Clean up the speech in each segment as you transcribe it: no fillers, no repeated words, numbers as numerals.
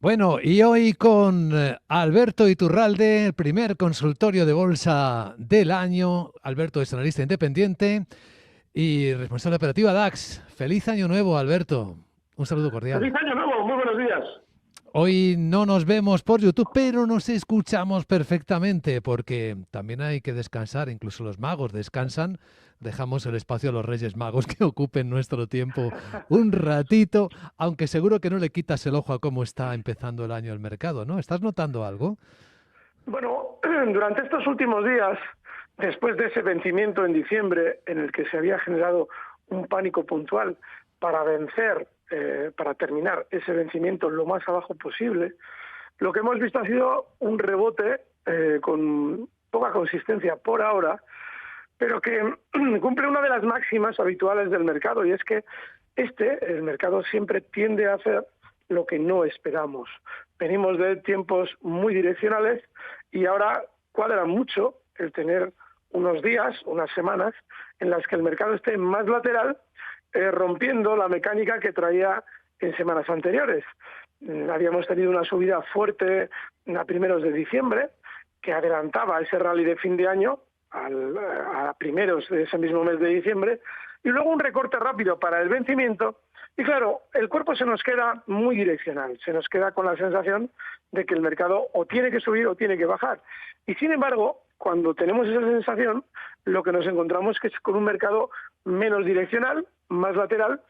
Bueno, y hoy con Alberto Iturralde, el primer consultorio de bolsa del año. Alberto es analista independiente y responsable operativa DAX. Feliz año nuevo, Alberto. Un saludo cordial. Feliz año nuevo, muy buenos días. Hoy no nos vemos por YouTube, pero nos escuchamos perfectamente porque también hay que descansar, incluso los magos descansan. Dejamos el espacio a los Reyes Magos que ocupen nuestro tiempo un ratito, aunque seguro que no le quitas el ojo a cómo está empezando el año el mercado, ¿no? ¿Estás notando algo? Bueno, durante estos últimos días, después de ese vencimiento en diciembre en el que se había generado un pánico puntual para vencer, para terminar ese vencimiento lo más abajo posible, lo que hemos visto ha sido un rebote con poca consistencia por ahora, pero que cumple una de las máximas habituales del mercado, y es que el mercado siempre tiende a hacer lo que no esperamos. Venimos de tiempos muy direccionales y ahora cuadra mucho el tener unos días, unas semanas, en las que el mercado esté más lateral, rompiendo la mecánica que traía en semanas anteriores. Habíamos tenido una subida fuerte a primeros de diciembre, que adelantaba ese rally de fin de año a primeros de ese mismo mes de diciembre, y luego un recorte rápido para el vencimiento. Y claro, el cuerpo se nos queda muy direccional, se nos queda con la sensación de que el mercado o tiene que subir o tiene que bajar. Y sin embargo, cuando tenemos esa sensación, lo que nos encontramos es con un mercado menos direccional, más lateral,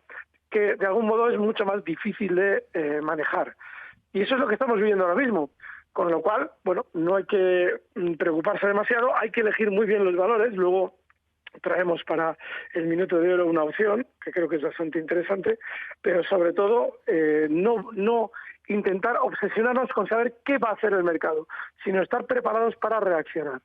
que de algún modo es mucho más difícil de manejar. Y eso es lo que estamos viviendo ahora mismo. Con lo cual, bueno, no hay que preocuparse demasiado, hay que elegir muy bien los valores. Luego traemos para el minuto de oro una opción que creo que es bastante interesante, pero sobre todo no intentar obsesionarnos con saber qué va a hacer el mercado, sino estar preparados para reaccionar.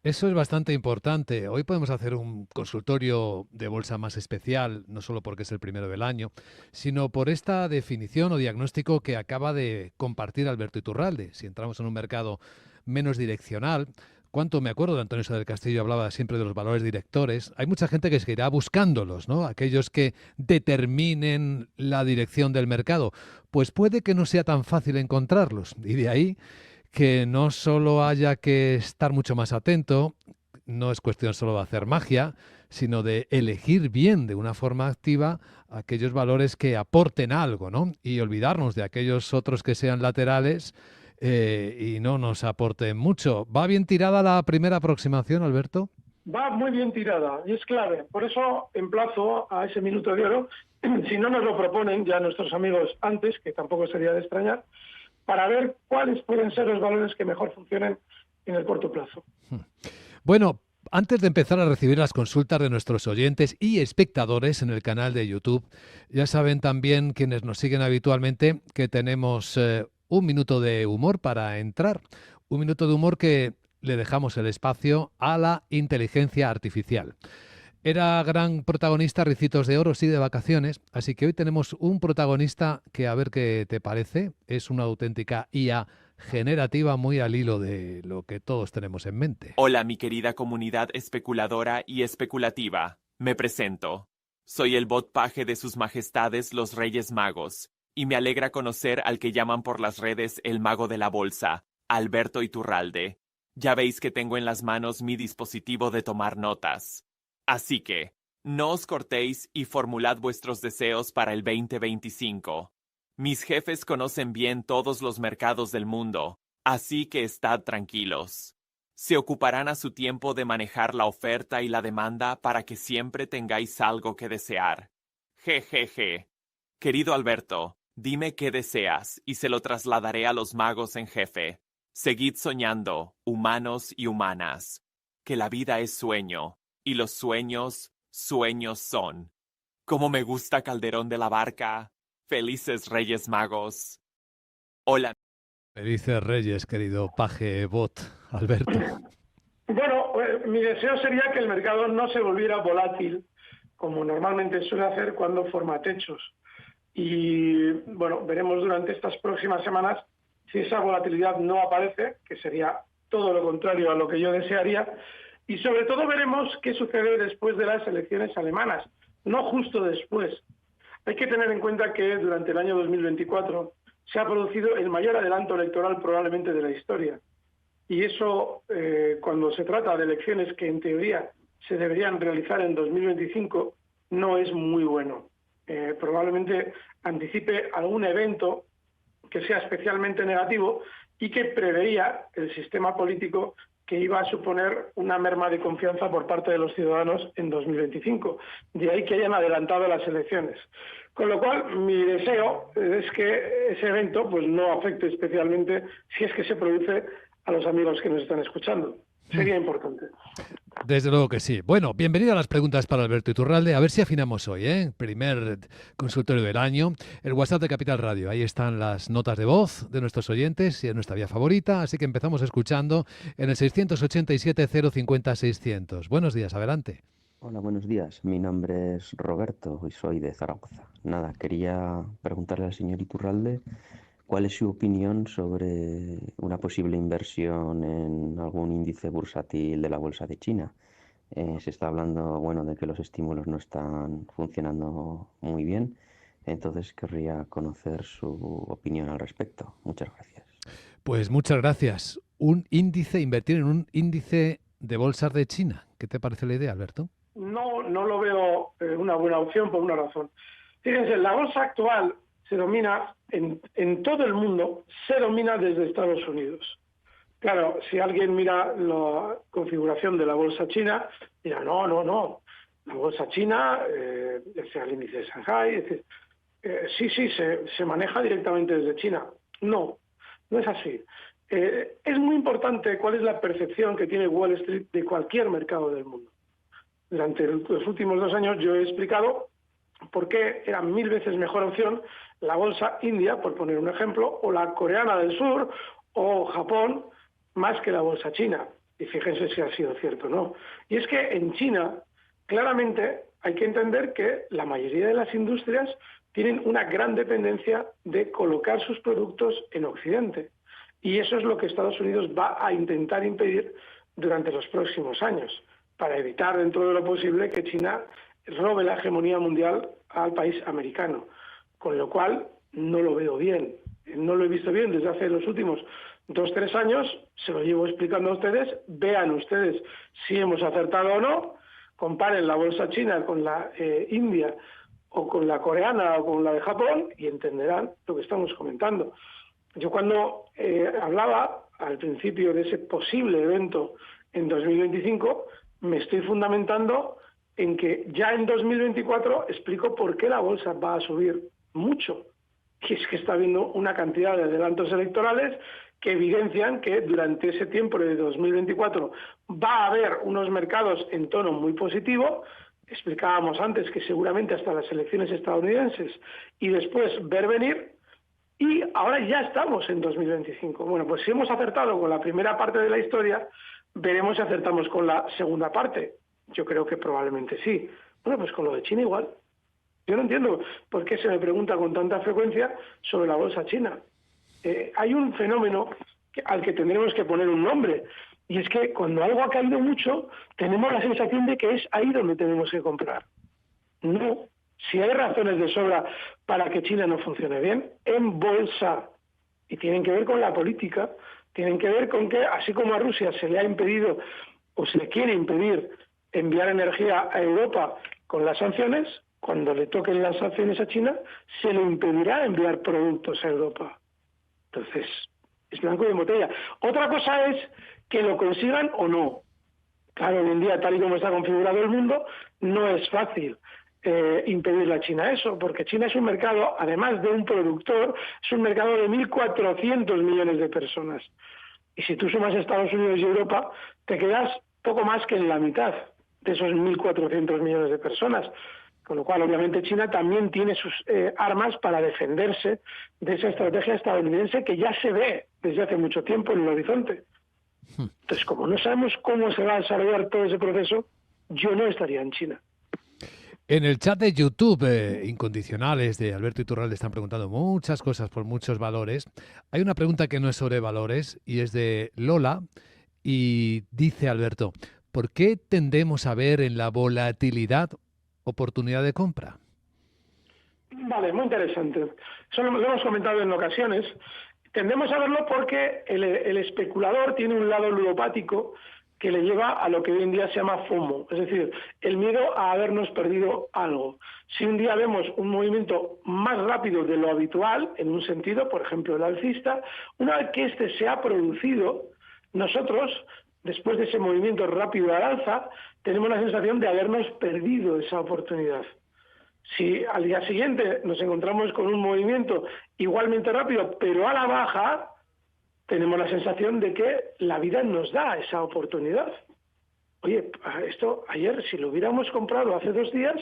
Eso es bastante importante. Hoy podemos hacer un consultorio de bolsa más especial, no solo porque es el primero del año, sino por esta definición o diagnóstico que acaba de compartir Alberto Iturralde. Si entramos en un mercado menos direccional, cuánto me acuerdo de Antonio Sá del Castillo, hablaba siempre de los valores directores. Hay mucha gente que seguirá buscándolos, ¿no? Aquellos que determinen la dirección del mercado. Pues puede que no sea tan fácil encontrarlos. Y de ahí que no solo haya que estar mucho más atento, no es cuestión solo de hacer magia, sino de elegir bien de una forma activa aquellos valores que aporten algo, ¿no? Y olvidarnos de aquellos otros que sean laterales y no nos aporten mucho. ¿Va bien tirada la primera aproximación, Alberto? Va muy bien tirada y es clave. Por eso emplazo a ese minuto de oro, si no nos lo proponen ya nuestros amigos antes, que tampoco sería de extrañar, para ver cuáles pueden ser los valores que mejor funcionen en el corto plazo. Bueno, antes de empezar a recibir las consultas de nuestros oyentes y espectadores en el canal de YouTube, ya saben también quienes nos siguen habitualmente que tenemos un minuto de humor para entrar. Un minuto de humor que le dejamos el espacio a la inteligencia artificial. Era gran protagonista Ricitos de Oro, sí, de vacaciones, así que hoy tenemos un protagonista que a ver qué te parece. Es una auténtica IA generativa muy al hilo de lo que todos tenemos en mente. Hola, mi querida comunidad especuladora y especulativa. Me presento. Soy el bot paje de sus majestades los Reyes Magos, y me alegra conocer al que llaman por las redes el mago de la bolsa, Alberto Iturralde. Ya veis que tengo en las manos mi dispositivo de tomar notas. Así que, no os cortéis y formulad vuestros deseos para el 2025. Mis jefes conocen bien todos los mercados del mundo, así que estad tranquilos. Se ocuparán a su tiempo de manejar la oferta y la demanda para que siempre tengáis algo que desear. Jejeje. Querido Alberto, dime qué deseas y se lo trasladaré a los magos en jefe. Seguid soñando, humanos y humanas, que la vida es sueño, y los sueños, sueños son. Como me gusta Calderón de la Barca. Felices Reyes Magos. Hola. Felices Reyes, querido paje bot, Alberto. Bueno, mi deseo sería que el mercado no se volviera volátil, como normalmente suele hacer cuando forma techos. Y bueno, veremos durante estas próximas semanas si esa volatilidad no aparece, que sería todo lo contrario a lo que yo desearía, y sobre todo veremos qué sucede después de las elecciones alemanas, no justo después. Hay que tener en cuenta que durante el año 2024 se ha producido el mayor adelanto electoral probablemente de la historia. Y eso, cuando se trata de elecciones que en teoría se deberían realizar en 2025, no es muy bueno. Probablemente anticipe algún evento que sea especialmente negativo y que preveía el sistema político que iba a suponer una merma de confianza por parte de los ciudadanos en 2025. De ahí que hayan adelantado las elecciones. Con lo cual, mi deseo es que ese evento pues no afecte especialmente, si es que se produce, a los amigos que nos están escuchando. Sería importante. Desde luego que sí. Bueno, bienvenido a las preguntas para Alberto Iturralde. A ver si afinamos hoy, ¿eh? Primer consultorio del año. El WhatsApp de Capital Radio. Ahí están las notas de voz de nuestros oyentes y es nuestra vía favorita. Así que empezamos escuchando en el 687-050-600. Buenos días, adelante. Hola, buenos días. Mi nombre es Roberto y soy de Zaragoza. Nada, quería preguntarle al señor Iturralde cuál es su opinión sobre una posible inversión en algún índice bursátil de la bolsa de China. Se está hablando, bueno, de que los estímulos no están funcionando muy bien, entonces querría conocer su opinión al respecto. Muchas gracias. Pues muchas gracias. Invertir en un índice de bolsas de China. ¿Qué te parece la idea, Alberto? No lo veo una buena opción por una razón. Fíjense, la bolsa actual se domina en todo el mundo, se domina desde Estados Unidos. Claro, si alguien mira la configuración de la bolsa china, dirá, no. La bolsa china, el índice de Shanghai, sí, se maneja directamente desde China. No es así. Es muy importante cuál es la percepción que tiene Wall Street de cualquier mercado del mundo. Durante los últimos 2 años yo he explicado por qué era 1000 veces mejor opción la bolsa india, por poner un ejemplo, o la coreana del sur, o Japón, más que la bolsa china. Y fíjense si ha sido cierto o no. Y es que en China, claramente, hay que entender que la mayoría de las industrias tienen una gran dependencia de colocar sus productos en Occidente. Y eso es lo que Estados Unidos va a intentar impedir durante los próximos años, para evitar, dentro de lo posible, que China robe la hegemonía mundial al país americano. Con lo cual, no lo veo bien. No lo he visto bien desde hace los últimos 2-3 años. Se lo llevo explicando a ustedes. Vean ustedes si hemos acertado o no. Comparen la bolsa china con la india o con la coreana o con la de Japón y entenderán lo que estamos comentando. Yo cuando hablaba al principio de ese posible evento en 2025, me estoy fundamentando en que ya en 2024 explico por qué la bolsa va a subir mucho. Y es que está habiendo una cantidad de adelantos electorales que evidencian que durante ese tiempo de 2024 va a haber unos mercados en tono muy positivo. Explicábamos antes que seguramente hasta las elecciones estadounidenses y después ver venir. Y ahora ya estamos en 2025. Bueno, pues si hemos acertado con la primera parte de la historia, veremos si acertamos con la segunda parte. Yo creo que probablemente sí. Bueno, pues con lo de China igual. Yo no entiendo por qué se me pregunta con tanta frecuencia sobre la bolsa china. Hay un fenómeno al que tendremos que poner un nombre. Y es que cuando algo ha caído mucho, tenemos la sensación de que es ahí donde tenemos que comprar. No. Si hay razones de sobra para que China no funcione bien, en bolsa, y tienen que ver con la política, tienen que ver con que, así como a Rusia se le ha impedido o se le quiere impedir enviar energía a Europa con las sanciones, cuando le toquen las sanciones a China, se le impedirá enviar productos a Europa. Entonces, es blanco y en botella. Otra cosa es que lo consigan o no. Claro, hoy en día, tal y como está configurado el mundo, no es fácil impedirle a China eso, porque China es un mercado, además de un productor, es un mercado de 1.400 millones de personas. Y si tú sumas Estados Unidos y Europa, te quedas poco más que en la mitad de esos 1.400 millones de personas. Con lo cual, obviamente, China también tiene sus armas para defenderse de esa estrategia estadounidense que ya se ve desde hace mucho tiempo en el horizonte. Entonces, como no sabemos cómo se va a desarrollar todo ese proceso, yo no estaría en China. En el chat de YouTube, Incondicionales de Alberto Iturralde, están preguntando muchas cosas por muchos valores. Hay una pregunta que no es sobre valores y es de Lola y dice Alberto, ¿por qué tendemos a ver en la volatilidad oportunidad de compra? Vale, muy interesante. Eso lo hemos comentado en ocasiones. Tendemos a verlo porque el especulador tiene un lado ludopático que le lleva a lo que hoy en día se llama FOMO, es decir, el miedo a habernos perdido algo. Si un día vemos un movimiento más rápido de lo habitual, en un sentido, por ejemplo, el alcista, una vez que este se ha producido, nosotros, después de ese movimiento rápido al alza, tenemos la sensación de habernos perdido esa oportunidad. Si al día siguiente nos encontramos con un movimiento igualmente rápido, pero a la baja, tenemos la sensación de que la vida nos da esa oportunidad. Oye, esto ayer, si lo hubiéramos comprado hace 2 días,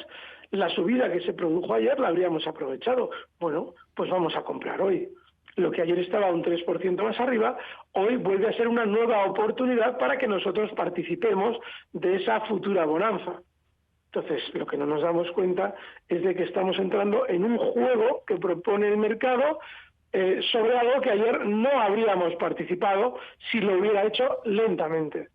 la subida que se produjo ayer la habríamos aprovechado. Bueno, pues vamos a comprar hoy. Lo que ayer estaba un 3% más arriba, hoy vuelve a ser una nueva oportunidad para que nosotros participemos de esa futura bonanza. Entonces, lo que no nos damos cuenta es de que estamos entrando en un juego que propone el mercado sobre algo que ayer no habríamos participado si lo hubiera hecho lentamente.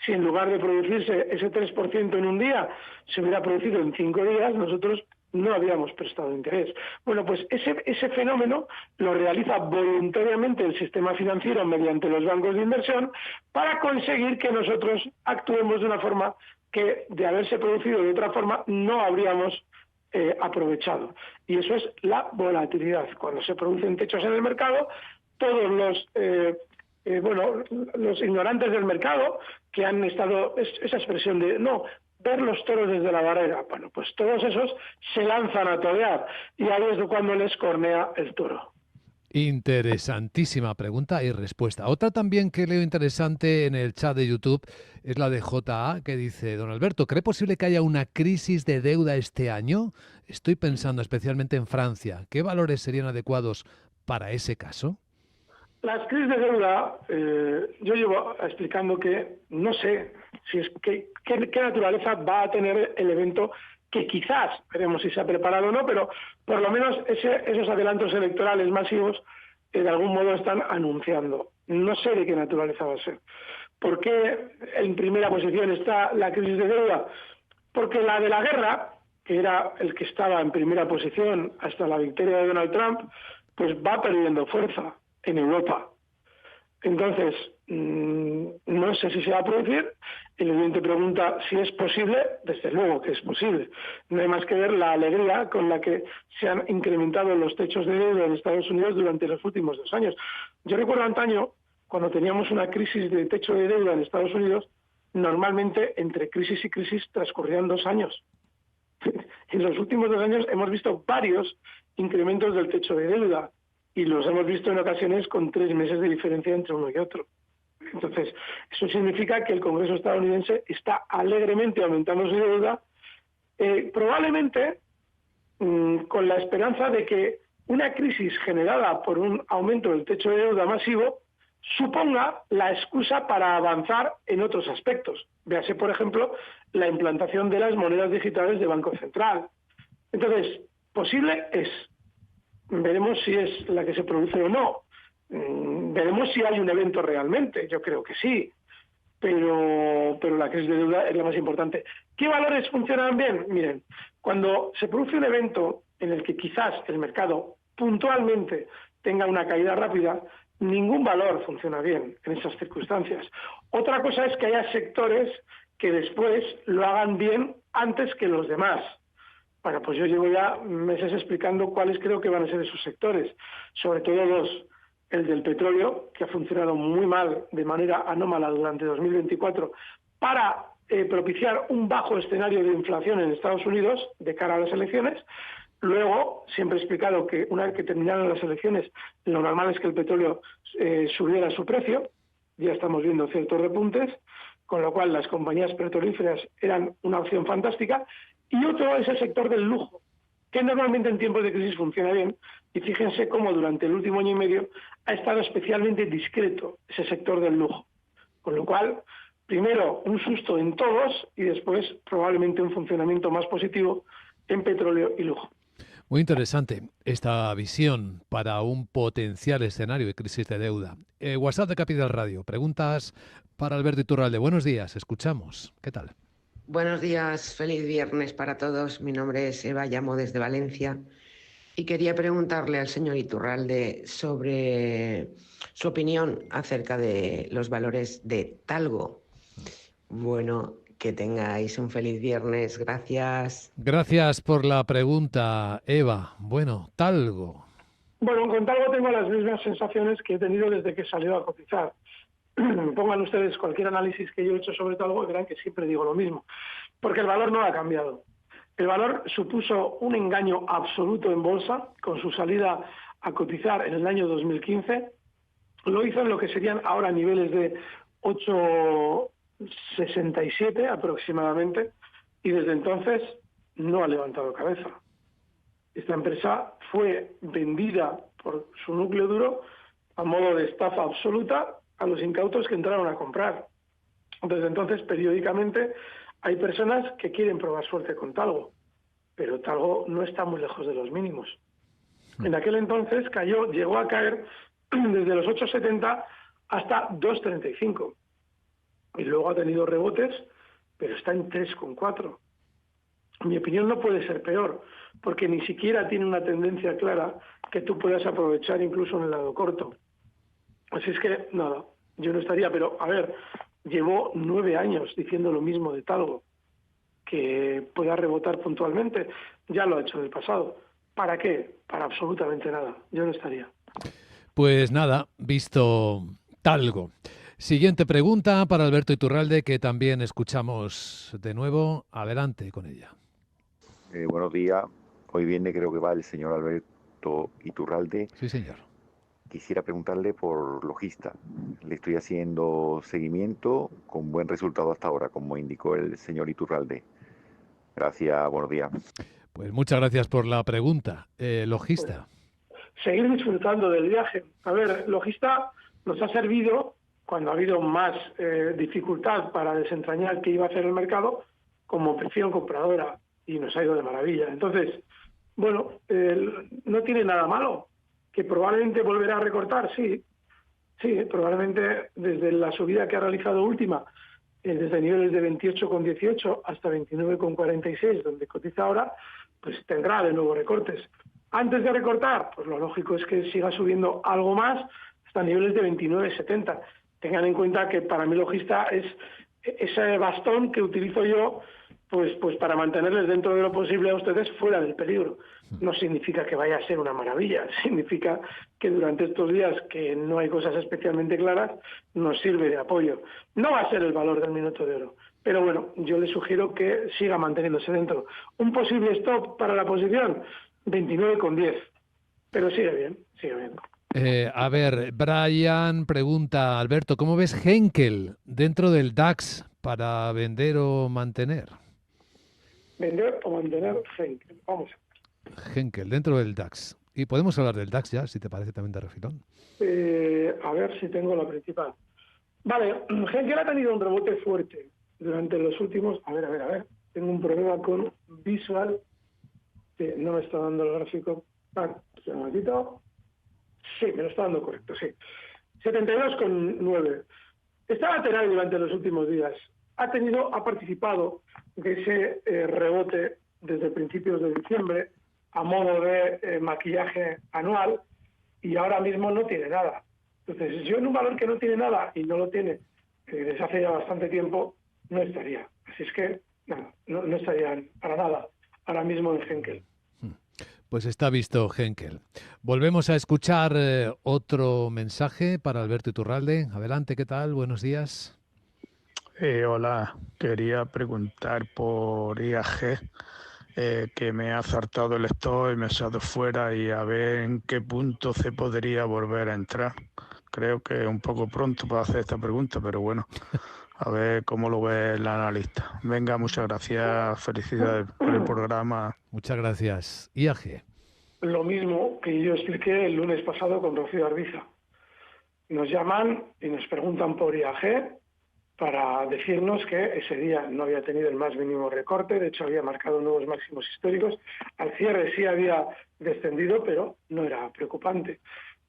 Si en lugar de producirse ese 3% en un día, se hubiera producido en 5 días, nosotros no habíamos prestado interés. Bueno, pues ese fenómeno lo realiza voluntariamente el sistema financiero mediante los bancos de inversión para conseguir que nosotros actuemos de una forma que, de haberse producido de otra forma, no habríamos aprovechado. Y eso es la volatilidad. Cuando se producen techos en el mercado, todos los ignorantes del mercado que han estado, esa expresión de no, ver los toros desde la barrera, bueno, pues todos esos se lanzan a torear y ahí es cuando les cornea el toro. Interesantísima pregunta y respuesta. Otra también que leo interesante en el chat de YouTube es la de JA, que dice: don Alberto, ¿cree posible que haya una crisis de deuda este año? Estoy pensando especialmente en Francia. ¿Qué valores serían adecuados para ese caso? Las crisis de deuda, yo llevo explicando que no sé si es qué naturaleza va a tener el evento, que quizás, veremos si se ha preparado o no, pero por lo menos esos adelantos electorales masivos de algún modo están anunciando. No sé de qué naturaleza va a ser. ¿Por qué en primera posición está la crisis de deuda? Porque la de la guerra, que era el que estaba en primera posición hasta la victoria de Donald Trump, pues va perdiendo fuerza en Europa. Entonces, no sé si se va a producir. El oyente pregunta si es posible. Desde luego que es posible. No hay más que ver la alegría con la que se han incrementado los techos de deuda en Estados Unidos durante los últimos 2 años. Yo recuerdo antaño, cuando teníamos una crisis de techo de deuda en Estados Unidos, normalmente entre crisis y crisis transcurrían 2 años. En los últimos 2 años hemos visto varios incrementos del techo de deuda y los hemos visto en ocasiones con 3 meses de diferencia entre uno y otro. Entonces, eso significa que el Congreso estadounidense está alegremente aumentando su deuda, probablemente con la esperanza de que una crisis generada por un aumento del techo de deuda masivo suponga la excusa para avanzar en otros aspectos. Véase, por ejemplo, la implantación de las monedas digitales de Banco Central. Entonces, posible es. Veremos si es la que se produce o no. Veremos si hay un evento realmente. Yo creo que sí. Pero la crisis de deuda es la más importante. ¿Qué valores funcionan bien? Miren, cuando se produce un evento en el que quizás el mercado puntualmente tenga una caída rápida, ningún valor funciona bien en esas circunstancias. Otra cosa es que haya sectores que después lo hagan bien antes que los demás. Bueno, pues yo llevo ya meses explicando cuáles creo que van a ser esos sectores, sobre todo 2. El del petróleo, que ha funcionado muy mal, de manera anómala durante 2024, para propiciar un bajo escenario de inflación en Estados Unidos de cara a las elecciones. Luego, siempre he explicado que una vez que terminaran las elecciones, lo normal es que el petróleo subiera su precio. Ya estamos viendo ciertos repuntes, con lo cual las compañías petrolíferas eran una opción fantástica. Y otro es el sector del lujo, que normalmente en tiempos de crisis funciona bien, y fíjense cómo durante el último año y medio ha estado especialmente discreto ese sector del lujo. Con lo cual, primero un susto en todos y después probablemente un funcionamiento más positivo en petróleo y lujo. Muy interesante esta visión para un potencial escenario de crisis de deuda. WhatsApp de Capital Radio. Preguntas para Alberto Iturralde. Buenos días, escuchamos. ¿Qué tal? Buenos días, feliz viernes para todos. Mi nombre es Eva, llamo desde Valencia. Y quería preguntarle al señor Iturralde sobre su opinión acerca de los valores de Talgo. Bueno, que tengáis un feliz viernes. Gracias. Gracias por la pregunta, Eva. Bueno, Talgo. Bueno, con Talgo tengo las mismas sensaciones que he tenido desde que salió a cotizar. Pongan ustedes cualquier análisis que yo he hecho sobre Talgo y verán que siempre digo lo mismo, porque el valor no ha cambiado. El valor supuso un engaño absoluto en bolsa con su salida a cotizar en el año 2015. Lo hizo en lo que serían ahora niveles de 8,67 aproximadamente y desde entonces no ha levantado cabeza. Esta empresa fue vendida por su núcleo duro a modo de estafa absoluta a los incautos que entraron a comprar. Desde entonces, periódicamente, hay personas que quieren probar suerte con Talgo, pero Talgo no está muy lejos de los mínimos. En aquel entonces llegó a caer desde los 8,70 hasta 2,35. Y luego ha tenido rebotes, pero está en 3,4. Mi opinión no puede ser peor, porque ni siquiera tiene una tendencia clara que tú puedas aprovechar incluso en el lado corto. Así es que, nada, yo no estaría, pero a ver, llevo 9 años diciendo lo mismo de Talgo, que pueda rebotar puntualmente, ya lo ha hecho en el pasado. ¿Para qué? Para absolutamente nada, yo no estaría. Pues nada, visto Talgo. Siguiente pregunta para Alberto Iturralde, que también escuchamos de nuevo. Adelante con ella. Buenos días. Hoy viene creo que va el señor Alberto Iturralde. Sí, señor. Quisiera preguntarle por Logista. Le estoy haciendo seguimiento con buen resultado hasta ahora, como indicó el señor Iturralde. Gracias, buenos días. Pues muchas gracias por la pregunta. Logista. Seguir disfrutando del viaje. A ver, Logista nos ha servido, cuando ha habido más dificultad para desentrañar qué iba a hacer el mercado, como opción compradora, y nos ha ido de maravilla. Entonces, bueno, no tiene nada malo. ¿Que probablemente volverá a recortar? Sí, probablemente desde la subida que ha realizado última, desde niveles de 28,18 hasta 29,46, donde cotiza ahora, pues tendrá de nuevo recortes. Antes de recortar, pues lo lógico es que siga subiendo algo más hasta niveles de 29,70. Tengan en cuenta que para mí Logista es ese bastón que utilizo yo pues para mantenerles dentro de lo posible a ustedes fuera del peligro. No significa que vaya a ser una maravilla, significa que durante estos días que no hay cosas especialmente claras, nos sirve de apoyo. No va a ser el valor del minuto de oro, pero bueno, yo le sugiero que siga manteniéndose dentro. Un posible stop para la posición, 29,10, pero sigue bien, sigue bien. A ver, Brian pregunta, Alberto, ¿cómo ves Henkel dentro del DAX para vender o mantener? Vender o mantener Henkel, vamos. Henkel dentro del DAX. Y podemos hablar del DAX ya, si te parece también de refilón. A ver si tengo la principal. Vale, Henkel ha tenido un rebote fuerte durante los últimos... A ver. Tengo un problema con Visual, que no me está dando el gráfico. Un momentito. Sí, me lo está dando correcto, sí. 72,9. Está lateral durante los últimos días. Ha participado de ese rebote desde principios de diciembre a modo de maquillaje anual y ahora mismo no tiene nada. Entonces, yo en un valor que no tiene nada y no lo tiene desde hace ya bastante tiempo, no estaría. Así es que, no estaría para nada ahora mismo en Henkel. Pues está visto Henkel. Volvemos a escuchar otro mensaje para Alberto Iturralde. Adelante, ¿qué tal? Buenos días. Hola, quería preguntar por IAG, que me ha saltado el stop y me ha echado fuera y a ver en qué punto se podría volver a entrar. Creo que es un poco pronto para hacer esta pregunta, pero bueno, a ver cómo lo ve el analista. Venga, muchas gracias, felicidades por el programa. Muchas gracias. IAG. Lo mismo que yo expliqué el lunes pasado con Rocío Arbiza. Nos llaman y nos preguntan por IAG para decirnos que ese día no había tenido el más mínimo recorte, de hecho había marcado nuevos máximos históricos, al cierre sí había descendido, pero no era preocupante.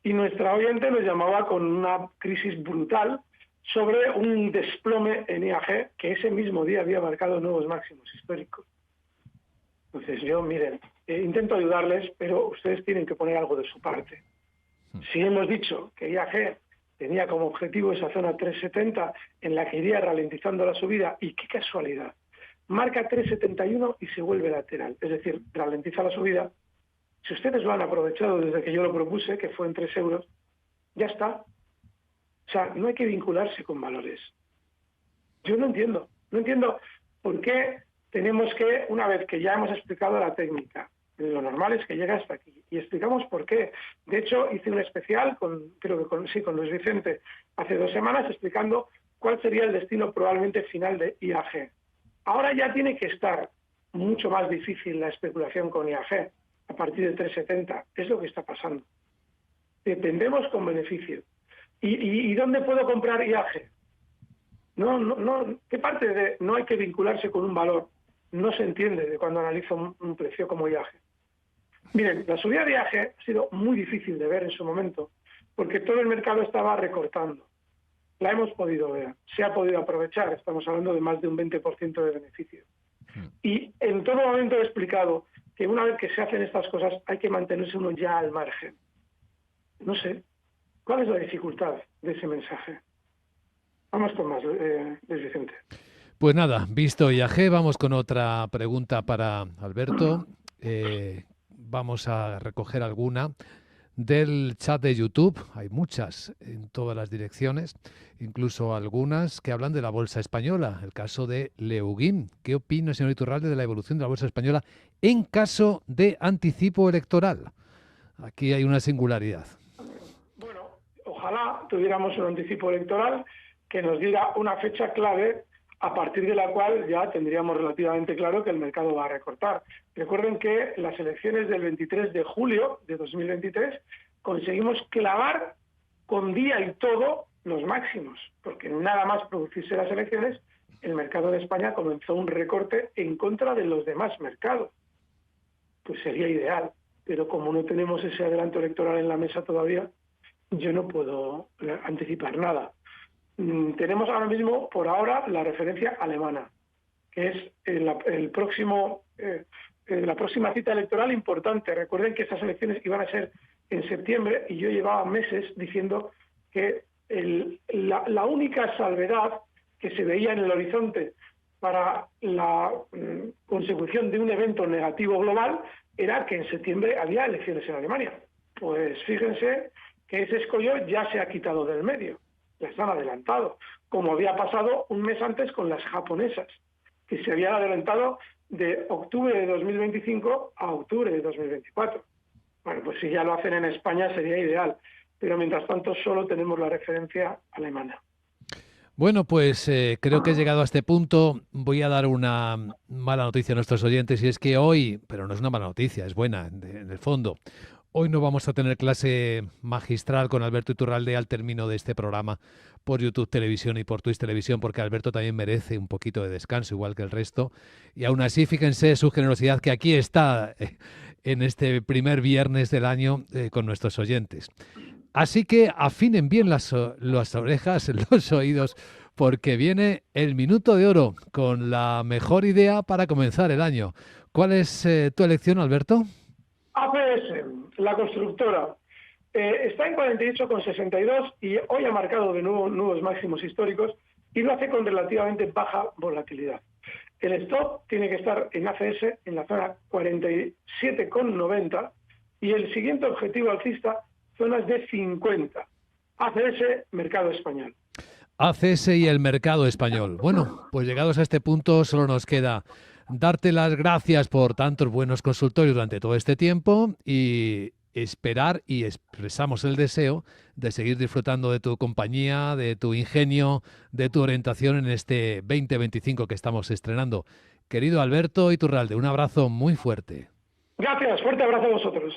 Y nuestra oyente nos llamaba con una crisis brutal sobre un desplome en IAG que ese mismo día había marcado nuevos máximos históricos. Entonces yo, miren, intento ayudarles, pero ustedes tienen que poner algo de su parte. Si hemos dicho que IAG tenía como objetivo esa zona 370 en la que iría ralentizando la subida, y qué casualidad, marca 371 y se vuelve lateral, es decir, ralentiza la subida. Si ustedes lo han aprovechado desde que yo lo propuse, que fue en 3 euros, ya está. O sea, no hay que vincularse con valores. Yo no entiendo por qué tenemos que, una vez que ya hemos explicado la técnica, lo normal es que llegue hasta aquí, y explicamos por qué. De hecho, hice un especial, con Luis Vicente, hace 2 semanas, explicando cuál sería el destino probablemente final de IAG. Ahora ya tiene que estar mucho más difícil la especulación con IAG, a partir de 3,70, es lo que está pasando. Dependemos con beneficio. ¿Y dónde puedo comprar IAG? No, ¿qué parte de no hay que vincularse con un valor no se entiende de cuando analizo un precio como IAG? Miren, la subida de IAG ha sido muy difícil de ver en su momento, porque todo el mercado estaba recortando. La hemos podido ver, se ha podido aprovechar, estamos hablando de más de un 20% de beneficio. Y en todo momento he explicado que una vez que se hacen estas cosas hay que mantenerse uno ya al margen. No sé, ¿cuál es la dificultad de ese mensaje? Vamos con más, Luis Vicente. Pues nada, visto IAG, vamos con otra pregunta para Alberto. Vamos a recoger alguna del chat de YouTube. Hay muchas en todas las direcciones, incluso algunas que hablan de la bolsa española. El caso de Leuguín. ¿Qué opina, señor Iturralde, de la evolución de la bolsa española en caso de anticipo electoral? Aquí hay una singularidad. Bueno, ojalá tuviéramos un anticipo electoral que nos diera una fecha clave a partir de la cual ya tendríamos relativamente claro que el mercado va a recortar. Recuerden que en las elecciones del 23 de julio de 2023 conseguimos clavar con día y todo los máximos, porque nada más producirse las elecciones, el mercado de España comenzó un recorte en contra de los demás mercados. Pues sería ideal, pero como no tenemos ese adelanto electoral en la mesa todavía, yo no puedo anticipar nada. Tenemos ahora mismo, por ahora, la referencia alemana, que es la próxima cita electoral importante. Recuerden que estas elecciones iban a ser en septiembre y yo llevaba meses diciendo que la única salvedad que se veía en el horizonte para la consecución de un evento negativo global era que en septiembre había elecciones en Alemania. Pues fíjense que ese escollo ya se ha quitado del medio. Las han adelantado, como había pasado un mes antes con las japonesas, que se habían adelantado de octubre de 2025 a octubre de 2024. Bueno, pues si ya lo hacen en España sería ideal, pero mientras tanto solo tenemos la referencia alemana. Bueno, pues creo que he llegado a este punto. Voy a dar una mala noticia a nuestros oyentes, y es que hoy, pero no es una mala noticia, es buena en el fondo. Hoy no vamos a tener clase magistral con Alberto Iturralde al término de este programa por YouTube Televisión y por Twitch Televisión, porque Alberto también merece un poquito de descanso, igual que el resto. Y aún así, fíjense su generosidad, que aquí está en este primer viernes del año con nuestros oyentes. Así que afinen bien las orejas, los oídos, porque viene el Minuto de Oro con la mejor idea para comenzar el año. ¿Cuál es tu elección, Alberto? ACS, la constructora, está en 48,62 y hoy ha marcado de nuevo nuevos máximos históricos y lo hace con relativamente baja volatilidad. El stop tiene que estar en ACS en la zona 47,90 y el siguiente objetivo alcista, zonas de 50. ACS, mercado español. ACS y el mercado español. Bueno, pues llegados a este punto solo nos queda darte las gracias por tantos buenos consultorios durante todo este tiempo y esperar, y expresamos el deseo de seguir disfrutando de tu compañía, de tu ingenio, de tu orientación en este 2025 que estamos estrenando. Querido Alberto Iturralde, un abrazo muy fuerte. Gracias, fuerte abrazo a vosotros.